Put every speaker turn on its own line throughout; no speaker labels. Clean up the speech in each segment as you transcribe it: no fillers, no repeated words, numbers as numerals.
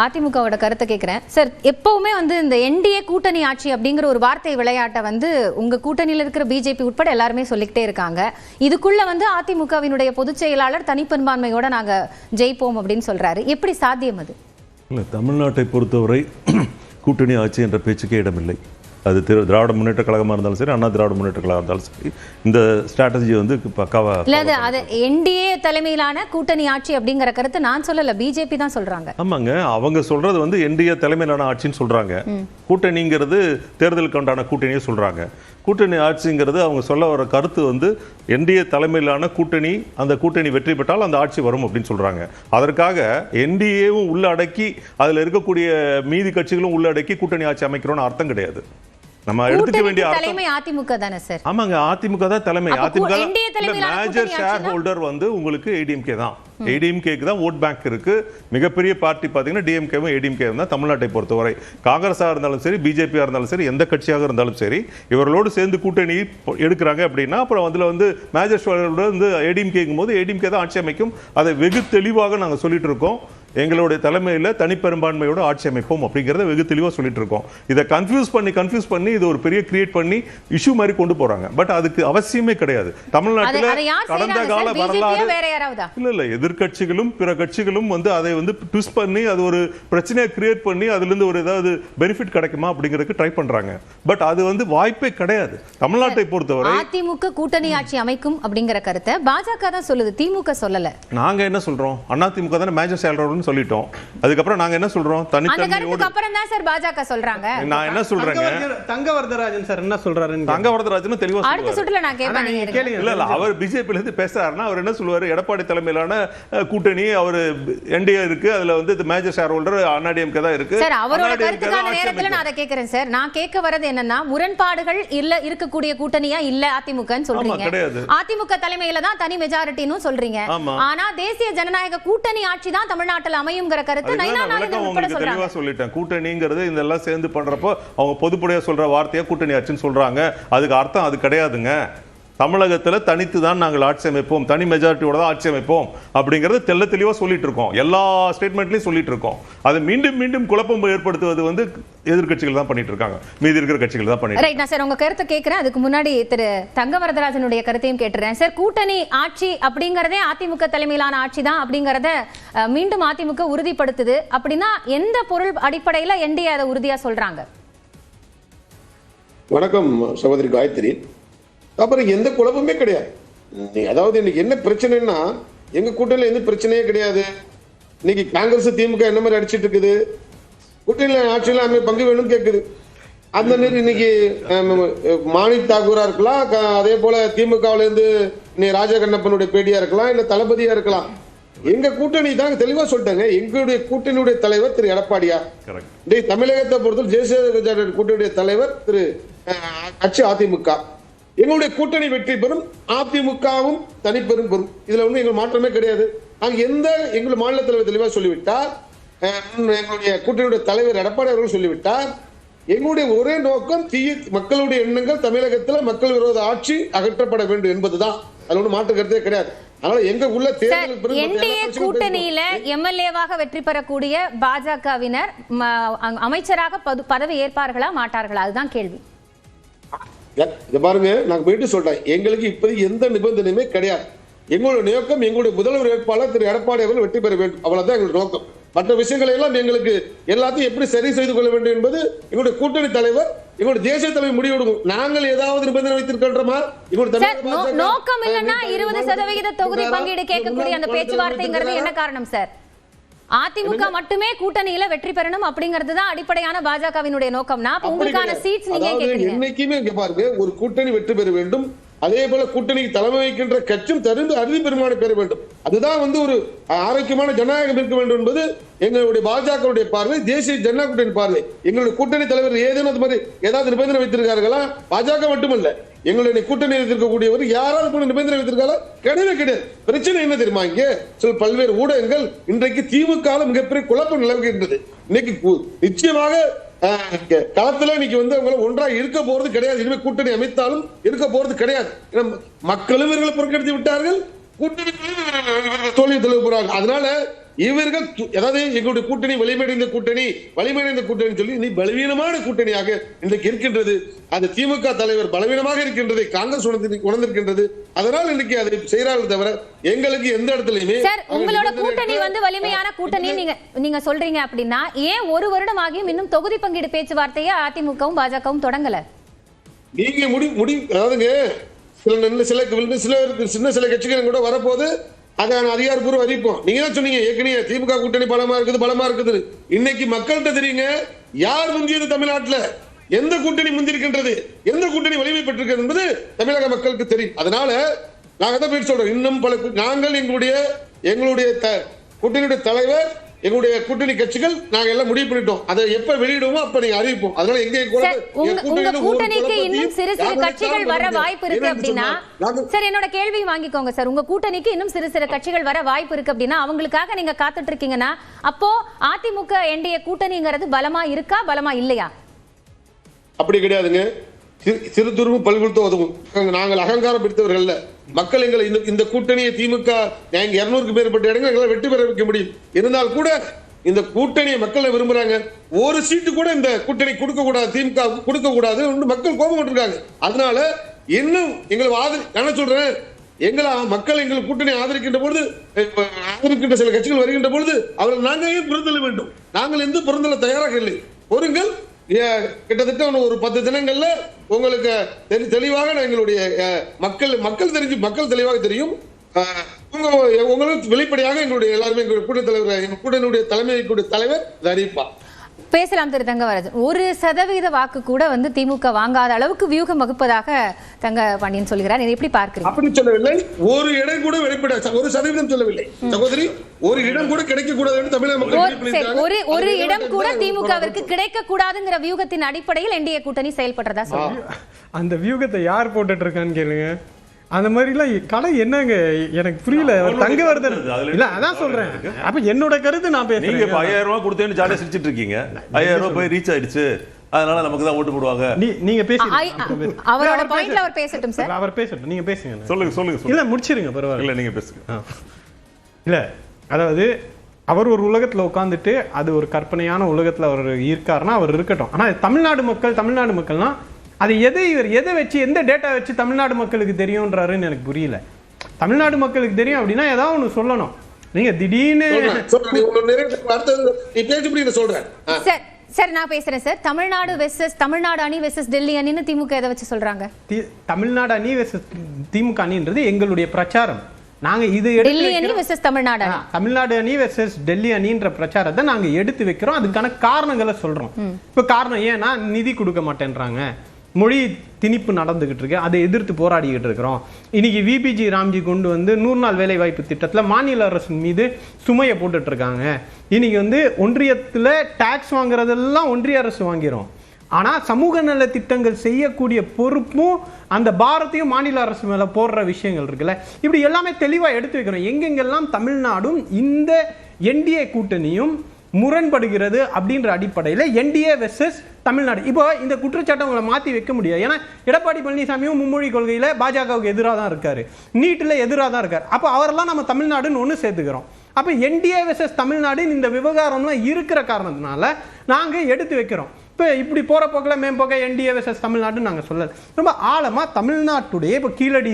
அதிமுகவோட கருத்தை கேட்கிறேன் சார். எப்பவுமே வந்து இந்த என்டிஏ கூட்டணி ஆட்சி அப்படிங்கிற ஒரு வார்த்தை விளையாட்டை வந்து உங்க கூட்டணியில் இருக்கிற பிஜேபி உட்பட எல்லாருமே சொல்லிக்கிட்டே இருக்காங்க. இதுக்குள்ள வந்து அதிமுகவினுடைய பொதுச் செயலாளர் தனிப்பெரும்பான்மையோட நாங்க ஜெயிப்போம் அப்படின்னு சொல்றாரு. எப்படி சாத்தியம் அது?
இல்லை, தமிழ்நாட்டை பொறுத்தவரை கூட்டணி ஆட்சி என்ற பேச்சுக்கே இடமில்லை. அது திராவிட முன்னேற்ற கழகமாக இருந்தாலும் சரி, அண்ணா திராவிட முன்னேற்ற கழகம் இருந்தாலும் சரி, இந்த ஸ்ட்ராட்டஜி வந்து பக்காவா
இல்லை. அது என்டிஏ தலைமையிலான கூட்டணி ஆட்சி அப்படிங்கிற கருத்து நான் சொல்லல, பிஜேபி தான் சொல்றாங்க.
ஆமாங்க, அவங்க சொல்றது வந்து என்டிஏ தலைமையிலான ஆட்சின்னு சொல்றாங்க. கூட்டணிங்கிறது தேர்தலுக்கு உண்டான கூட்டணியே சொல்றாங்க. கூட்டணி ஆட்சிங்கிறது அவங்க சொல்ல வர கருத்து வந்து என்டிஏ தலைமையிலான கூட்டணி, அந்த கூட்டணி வெற்றி பெற்றால் அந்த ஆட்சி வரும் அப்படின்னு சொல்றாங்க. அதற்காக என்டிஏவும் உள்ளடக்கி அதில் இருக்கக்கூடிய மீதி கட்சிகளும் உள்ளடக்கி கூட்டணி ஆட்சி அமைக்கிறோம்னு அர்த்தம் கிடையாது. நம்ம எடுத்துக்க வேண்டிய
தலைமை அதிமுக தானே சார்?
ஆமாங்க, அதிமுக தான் தலைமை. அதிமுக மேஜர் ஷேர் ஹோல்டர் வந்து உங்களுக்கு ஏடிஎம்கே தான். ஏடிஎம்கேக்கு தான் ஓட் பேங்க் இருக்கு. மிகப்பெரிய பார்ட்டி பார்த்தீங்கன்னா டிஎம்கேவும் ஏடிஎம்கேவும் தான் தமிழ்நாட்டை பொறுத்தவரை. காங்கிரஸாக இருந்தாலும் சரி, பிஜேபியாக இருந்தாலும் சரி, எந்த கட்சியாக இருந்தாலும் சரி, இவர்களோடு சேர்ந்து கூட்டணி எடுக்கிறாங்க அப்படின்னா அப்புறம் அதில் வந்து மேஜர் ஷேர் ஹோல்டர் வந்து ஏடிஎம்கேங்கும் போது ஏடிஎம்கே தான் ஆட்சி அமைக்கும். அதை வெகு தெளிவாக நாங்கள் சொல்லிட்டு இருக்கோம். எங்களுடைய தலைமையில் தனிப்பெரும்பான்மையோட ஆட்சி அமைப்போம் அப்படிங்கிறத வெகு தெளிவாக சொல்லிட்டு இருக்கோம். இதை கன்ஃபியூஸ் பண்ணி இது ஒரு பெரிய கிரியேட் பண்ணி இஷ்யூ மாதிரி கொண்டு போறாங்க. பட் அதுக்கு அவசியமே கிடையாது. தமிழ்நாட்டில் கடந்த கால வரலாறு இல்ல எதிர்கட்சிகளும் பிற கட்சிகளும் வந்து அதை வந்து ட்விஸ்ட் பண்ணி அது ஒரு பிரச்சனையை கிரியேட் பண்ணி அதுலேருந்து ஒரு ஏதாவது பெனிஃபிட் கிடைக்குமா அப்படிங்கிறதுக்கு ட்ரை பண்றாங்க. பட் அது வந்து வாய்ப்பே கிடையாது. தமிழ்நாட்டை பொறுத்தவரை
அதிமுக கூட்டணி ஆட்சி அமைக்கும் அப்படிங்கிற கருத்தை பாஜக தான் சொல்லுது, திமுக சொல்லல.
நாங்க என்ன சொல்றோம்? அதிமுக தானே மேஜர் ஷேர் சொல்லிட்டோம். அதுக்கப்புறம் நாங்க என்ன சொல்றோம்?
தனித்தன்மையோட அப்புறம் தான் சார் பாஜக சொல்றாங்க.
நான் என்ன சொல்றேங்க?
தங்கவரதராஜன் சார் என்ன சொல்றாரு?
தங்கவரதராஜன் தெளிவா சொல்றாரு.
அடுத்த சுற்றுல நான் கேட்பேன்.
இல்ல அவர் பிஜேபில இருந்து பேசுறாருன்னா அவர் என்ன சொல்லுவாரு? எடப்பாடி தலைமையிலான கூட்டணி அவர் என்டிஏ இருக்கு, அதுல வந்து மேஜர் ஷேர் ஹோல்டர் அண்ணாடிஎம்கே தான் இருக்கு.
சார் அவரோட கருத்துக்கான நேரத்துல நான் அதை கேக்குறேன் சார். நான் கேட்க வரது என்னன்னா, முரண்பாடுகள் இல்ல இருக்கக்கூடிய கூட்டணியா இல்ல அதிமுகன்னு சொல்றீங்க. அதிமுக தலைமையில தான் தனி மெஜாரிட்டின்னு சொல்றீங்க. ஆனா தேசிய ஜனநாயக கூட்டணி ஆட்சி தான் தமிழ்நாட்டில் அமையும்ங்கிற கருத்து தெளிவா
சொல்லிட்டேன். கூட்டணிங்கிறது இதெல்லாம் சேர்ந்து பண்றப்போ அவங்க பொதுப்படையா சொல்ற வார்த்தையா கூட்டணி ஆட்சின்னு சொல்றாங்க. அதுக்கு அர்த்தம் அது கிடையாதுங்க. தமிழகத்துல தனித்து தான் நாங்கள் ஆட்சி அமைப்போம், தனி மெஜாரிட்டியோட தான் ஆட்சி அமைப்போம் அப்படிங்கறது தெள்ள தெளிவா சொல்லிட்டு இருக்கோம். எல்லா ஸ்டேட்மெண்ட்லயும் சொல்லிட்டு இருக்கோம். அது மீண்டும் மீண்டும் குழப்பம் ஏற்படுத்துவது வந்து எதிர்கட்சிகள் தான் பண்ணிட்டு இருக்காங்க, மீதி இருக்கிற கட்சிகள் தான் பண்ணிட்டு இருக்காங்க.
நான் சார் உங்க கருத்தை கேட்கிறேன். அதுக்கு முன்னாடி திரு தங்கவரதராஜனுடைய கருத்தையும் கேட்டுறேன் சார். கூட்டணி ஆட்சி அப்படிங்கறதே அதிமுக தலைமையிலான ஆட்சி தான் அப்படிங்கறத மீண்டும் அதிமுக உறுதிப்படுத்துது அப்படின்னா எந்த பொருள் அடிப்படையில என்டிஏ அதை உறுதியா சொல்றாங்க?
வணக்கம் சகோதரி காயத்ரி. அப்புறம் எந்த குழப்பமே கிடையாது. அதாவது இன்னைக்கு என்ன பிரச்சனைன்னா, எங்க கூட்டணியில எந்த பிரச்சனையே கிடையாது. இன்னைக்கு காங்கிரஸ் திமுக என்ன மாதிரி அடிச்சிட்டு இருக்குது, கூட்டணியில ஆட்சியில பங்கு வேணும்னு கேட்குது. அந்த மாதிரி இன்னைக்கு மாணிக் தாக்கூரா இருக்கலாம், அதே போல திமுகவுல இருந்து ராஜா கண்ணப்பனுடைய பேட்டியா இருக்கலாம், இல்ல தளபதியா இருக்கலாம். எங்க கூட்டணி தான் தெளிவா சொல்லிட்டாங்க. எங்களுடைய கூட்டணியுடைய தலைவர் திரு எடப்பாடியார். தமிழகத்தை பொறுத்தவரை தேசிய கூட்டணியுடைய தலைவர் திரு கட்சி அதிமுக. எங்களுடைய கூட்டணி வெற்றி பெறும், அதிமுகவும் தனிப்பெரும் பெறும். இதுல ஒன்றும் எங்களுக்கு மாற்றமே கிடையாது. நாங்க எந்த எங்களுடைய மாநில தலைவர் தெளிவா சொல்லிவிட்டார், எங்களுடைய கூட்டணியுடைய தலைவர் எடப்பாடி அவர்கள் சொல்லிவிட்டார். எங்களுடைய ஒரே நோக்கம் மக்களுடைய எண்ணங்கள் தமிழகத்தில் மக்கள் விரோத ஆட்சி அகற்றப்பட வேண்டும் என்பதுதான். அதுல ஒன்றும் மாற்று கருத்தே கிடையாது. அதனால எங்க உள்ள
என்டிஏ கூட்டணியில எம்எல்ஏவாக வெற்றி பெறக்கூடிய பாஜகவினர் அமைச்சராக பதவி ஏற்பார்களா மாட்டார்களா? அதுதான் கேள்வி.
பாருங்க, நாங்க போயிட்டு சொல்றேன், எங்களுக்கு இப்போதைக்கு எந்த நிபந்தனையுமே கிடையாது. எங்களுடைய நோக்கம் எங்களுடைய முதல்வர் வேட்பாளர் திரு எடப்பாடி அவர்கள் வெற்றி பெற வேண்டும், அவ்வளவுதான் எங்களுடைய நோக்கம். மற்ற விஷயங்களை எல்லாம் எங்களுக்கு எல்லாத்தையும் எப்படி சரி செய்து கொள்ள வேண்டும் என்பது எங்களுடைய கூட்டணி தலைவர், எங்களுடைய தேசிய தலைவர் முடிவெடுக்கும். நாங்கள் ஏதாவது நிபந்தனை வைத்திருக்கின்றோமா?
நோக்கம் இல்லைன்னா 20% தொகுதி பங்கீடு கேட்கக்கூடிய அந்த பேச்சுவார்த்தைங்கிறது என்ன காரணம் சார்? அதிமுக மட்டுமே கூட்டணியில வெற்றி பெறணும் அப்படிங்கிறது தான் அடிப்படையான பாஜகவினுடைய நோக்கம்னா உங்களுக்கான சீட்ஸ் நீங்க கேக்குறீங்க.
என்னைக்குமே இங்க பாருங்க, ஒரு கூட்டணி வெற்றி பெற வேண்டும், அதே போல கூட்டணிக்கு தலைமை வைக்கின்ற கட்சியும் தருந்து அறுதி பெருமானை பெற வேண்டும். அதுதான் வந்து ஒரு ஆரோக்கியமான ஜனநாயகம் இருக்க வேண்டும் என்பது எங்களுடைய பாஜகவுடைய பார்வை, தேசிய ஜனநாயக கூட்டணி பார்வை. எங்களுடைய கூட்டணி தலைவர் ஏதேனும் அது மாதிரி ஏதாவது நிபந்தனை வைத்திருக்கார்களா? பாஜக மட்டுமல்ல, எங்களுடைய கூட்டணியில் இருக்கக்கூடியவர் யாராவது கூட நிபந்தனை வைத்திருக்காங்களா? கிடையவே கிடையாது. பிரச்சனை என்ன தெரியுமா? இங்கே சில பல்வேறு ஊடகங்கள் இன்றைக்கு திமுக மிகப்பெரிய குழப்பம் நிலவுகின்றது. இன்னைக்கு நிச்சயமாக களத்துல இன்னைக்கு வந்து அவங்க ஒன்றாக இருக்க போறது கிடையாது. இனிமே கூட்டணி அமைத்தாலும் இருக்க போறது கிடையாது. மக்களும் இவர்களை புறக்கணித்து விட்டார்கள், கூட்டணி தோல்வி தெளிவு போறாங்க. அதனால இவர்கள் அதாவது எங்களுடைய கூட்டணி வலிமையடைந்த கூட்டணி சொல்லி நீ பலவீனமான கூட்டணியாக இன்றைக்கு இருக்கின்றது. அது திமுக தலைவர் பலவீனமாக இருக்கின்றதை காங்கிரஸ் உணர்ந்திருக்கின்றது. அதனால் இன்னைக்கு அதை செய்யறார்கள் தவிர எங்களுக்கு எந்த இடத்துலயுமே.
சார், உங்களோட கூட்டணி வந்து வலிமையான கூட்டணி நீங்க சொல்றீங்க அப்படின்னா ஏன் ஒரு வருடம் ஆகியும் இன்னும் தொகுதி பங்கீடு பேச்சுவார்த்தையை அதிமுகவும் பாஜகவும் தொடங்கல?
நீங்க அதாவதுங்க சில கட்சிகள் கூட வரப்போது அதான அதிகாரப்பூர்வ அறிவிப்போம். நீங்க தான் சொன்னீங்க ஏற்கனவே திமுக கூட்டணி பலமா இருக்குது. இன்னைக்கு மக்கள்கிட்ட தெரியுங்க யார் முந்தியது, தமிழ்நாட்டுல எந்த கூட்டணி முந்திருக்கின்றது, எந்த கூட்டணி வலிமை பெற்றிருக்கிறது என்பது தமிழக மக்களுக்கு தெரியும். அதனால நாங்க தான் போய் சொல்றோம், இன்னும் நாங்கள் எங்களுடைய கூட்டணியுடைய தலைவர், எங்களுடைய கூட்டணி கட்சிகள் நாங்க எல்லாம் முடிவு பண்ணிட்டோம். அதை எப்ப வெளியிடுவோமோ அப்ப நீங்க அறிவிப்போம். அதனால
உங்க கூட்டணிக்கு இன்னும் சிறு கட்சிகள் வர வாய்ப்பு இருக்கு அப்படின்னா, சார் என்னோட கேள்வி வாங்கிக்கோங்க சார். உங்க கூட்டணிக்கு இன்னும் சிறு கட்சிகள் வர வாய்ப்பு இருக்கு அப்படின்னா அவங்களுக்காக நீங்க காத்துட்டு இருக்கீங்கன்னா அப்போ அதிமுக என்டிஏ கூட்டணிங்கிறது பலமா இருக்கா, பலமா இல்லையா?
அப்படி கிடையாதுங்க. சிறு துருவு பல்குழுத்த உதவும். நாங்கள் அகங்காரம் பிடித்தவர்கள் அல்ல. மக்கள் எங்களை இந்த கூட்டணியை திமுக 200க்கு மேற்பட்ட இடங்கள் எங்களை வெற்றி பெற வைக்க முடியும். இருந்தால் கூட இந்த கூட்டணியை மக்கள் விரும்புறாங்க. ஒரு சீட்டு கூட இந்த கூட்டணி கொடுக்க கூடாது, திமுக கொடுக்க கூடாது மக்கள் கோபம் கொண்டிருக்காங்க. அதனால இன்னும் எங்களை நான் சொல்றேன், மக்கள் எங்கள் கூட்டணி ஆதரிக்கின்ற பொழுது, ஆதரிக்கின்ற சில கட்சிகள் வருகின்ற பொழுது அவர்கள் நாங்கள் ஏன் புறந்தள்ள வேண்டும்? நாங்கள் எந்த புறந்தள்ள தயாராக இல்லை. பொறுங்கள், கிட்டத்தட்ட ஒரு 10 தினங்கள்ல உங்களுக்கு தெளிவாக எங்களுடைய மக்கள் தெளிவாக தெரியும். உங்களுக்கு வெளிப்படையாக எங்களுடைய எல்லாருமே கூட்டணியுடைய தலைவர் அறிவிப்பார்.
பேசலாம் திரு தங்கவராஜன். 1% வாக்கு கூட வந்து திமுக வாங்காத அளவுக்கு வியூகம் வகுப்பதாக தங்கபாண்டியன் சொல்கிறார். இதை எப்படி பார்க்கிறீங்க?
அப்படி சொல்லவில்லை. ஒரு இடம் கூட வெளிப்பட 1% சொல்லவில்லை சகோதரி. ஒரு இடம் கூட கிடைக்க கூடாது தமிழக மக்கள்.
ஒரு இடம் கூட திமுகவிற்கு கிடைக்க கூடாதுங்கிற வியூகத்தின் அடிப்படையில் என்டிஏ கூட்டணி செயல்படுறதா சொல்லுங்க.
அந்த வியூகத்தை யார் போட்டுட்டு இருக்கான்னு கேளுங்க. அந்த மாதிரிலாம் கடை என்னங்க எனக்கு புரியல. தங்கவர்தன் இல்ல, அதான் சொல்றேன். அப்ப என்னோட கருத்து நான் பேசுறேன்.
நீங்க 5000 ரூபாய் கொடுத்தேன்னு ஜாலியா சிரிச்சிட்டு இருக்கீங்க. 5000 ரூபாய் போய் ரீச் ஆயிடுச்சு, அதனால நமக்கு தான் ஓட்டு போடுவாங்க.
நீங்க பேசுங்க.
அவரோட பாயிண்ட்ல அவர் பேசட்டும் சார்.
அவர் பேசட்டும், நீங்க பேசுங்க.
சொல்லுங்க.
இல்ல முடிச்சிருங்க, பரவாயில்ல.
இல்ல நீங்க பேசுங்க.
இல்ல, அதாவது அவர் ஒரு உலகத்துல உட்கார்ந்துட்டு அது ஒரு கற்பனையான உலகத்துல அவர் இருக்காருன்னா அவர் இருக்கட்டும். ஆனா தமிழ்நாடு மக்கள்னா அது எதை வச்சு, எந்த டேட்டா வச்சு தமிழ்நாடு மக்களுக்கு தெரியும்ன்றாருன்னு எனக்கு புரியல. தமிழ்நாடு மக்களுக்கு தெரியும் அப்படின்னா ஏதாவது ஒண்ணு சொல்லணும். நீங்க திடீர்னு
சார் நான் பேசுறேன் சார். தமிழ்நாடு அணி வெர்சஸ் டெல்லி அணின்னு திமுக எதை வச்சு சொல்றாங்க?
தமிழ்நாடு அணி வெர்சஸ் திமுக அணின்றது எங்களுடைய பிரச்சாரம். நாங்க இது தமிழ்நாடு அணி வெர்சஸ் டெல்லி அணின்ற பிரச்சாரத்தை நாங்க எடுத்து வைக்கிறோம். அதுக்கான காரணங்களை சொல்றோம். இப்ப காரணம் ஏன்னா நிதி கொடுக்க மாட்டேன்றாங்க, மொழி திணிப்பு நடந்துகிட்டு இருக்கு, அதை எதிர்த்து போராடிக்கிட்டு இருக்கிறோம். இன்னைக்கு விபிஜி ராம்ஜி கொண்டு வந்து 100 நாள் வேலை வாய்ப்பு திட்டத்துல மாநில அரசின் மீது சுமையை போட்டுட்டு இருக்காங்க. இன்னைக்கு வந்து ஒன்றியத்துல டாக்ஸ் வாங்குறதெல்லாம் ஒன்றிய அரசு வாங்கிறோம். ஆனா சமூக நல திட்டங்கள் செய்யக்கூடிய பொறுப்பும் அந்த பாரத்தையும் மாநில அரசு மேல போடுற விஷயங்கள் இருக்குல்ல, இப்படி எல்லாமே தெளிவா எடுத்து வைக்கிறோம். எங்கெங்கெல்லாம் தமிழ்நாடும் இந்த என்டிஏ கூட்டணியும் முரண்படுகிறது அப்படின்ற அடிப்படையில் என்டிஏ வெர்சஸ் தமிழ்நாடு. இப்போ இந்த குற்றச்சாட்டை உங்களை மாற்றி வைக்க முடியாது. ஏன்னா எடப்பாடி பழனிசாமியும் மும்மொழி கொள்கையில் பாஜகவுக்கு எதிராக தான் இருக்காரு, நீட்டில் எதிராக தான் இருக்காரு. அப்போ அவரெல்லாம் நம்ம தமிழ்நாடுன்னு ஒன்று சேர்த்துக்கிறோம். அப்போ என்டிஏ வெர்சஸ் தமிழ்நாடுன்னு இந்த விவகாரம்லாம் இருக்கிற காரணத்தினால நாங்கள் எடுத்து வைக்கிறோம். இப்போ இப்படி போகிற போக்கில் மேம்போக்க என்டிஏ வெர்சஸ் தமிழ்நாடுன்னு நாங்கள் சொல்லலை. ரொம்ப ஆழமாக தமிழ்நாட்டுடைய இப்போ கீழடி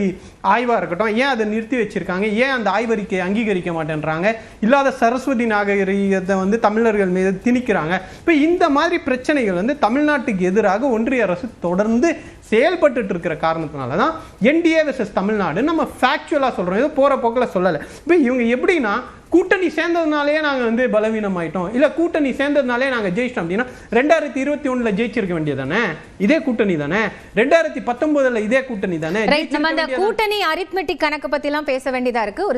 ஆய்வாக இருக்கட்டும், ஏன் அதை நிறுத்தி வச்சிருக்காங்க, ஏன் அந்த ஆய்வறிக்கையை அங்கீகரிக்க மாட்டேன்றாங்க, இல்லாத சரஸ்வதி நாகரிகத்தை வந்து தமிழர்கள் மீது திணிக்கிறாங்க. இப்போ இந்த மாதிரி பிரச்சனைகள் வந்து தமிழ்நாட்டுக்கு எதிராக ஒன்றிய அரசு தொடர்ந்து செயல்பட்டு இருக்கிற காரணத்தினால தான் என்டிஏ வெர்சஸ் தமிழ்நாடு நம்ம ஃபேக்சுவலாக சொல்கிறோம். இது போகிற போக்கில் சொல்லலை. இப்போ இவங்க எப்படின்னா கூட்டணி சேர்ந்ததுனாலே நாங்கள் வந்து பலவீனம் ஆயிட்டோம், இல்லை கூட்டணி சேர்ந்ததுனாலே நாங்கள் ஜெயிச்சிட்டோம் அப்படின்னா 2021 ஜெயிச்சிருக்க வேண்டியதானே, இதே கூட்டணி தானே. 2019 இதே கூட்டணி தானே.
கூட்டணி அரித்மெட்டிக் கணக்கு பத்தி எல்லாம் பேச வேண்டியதா இருக்கு. ஒரு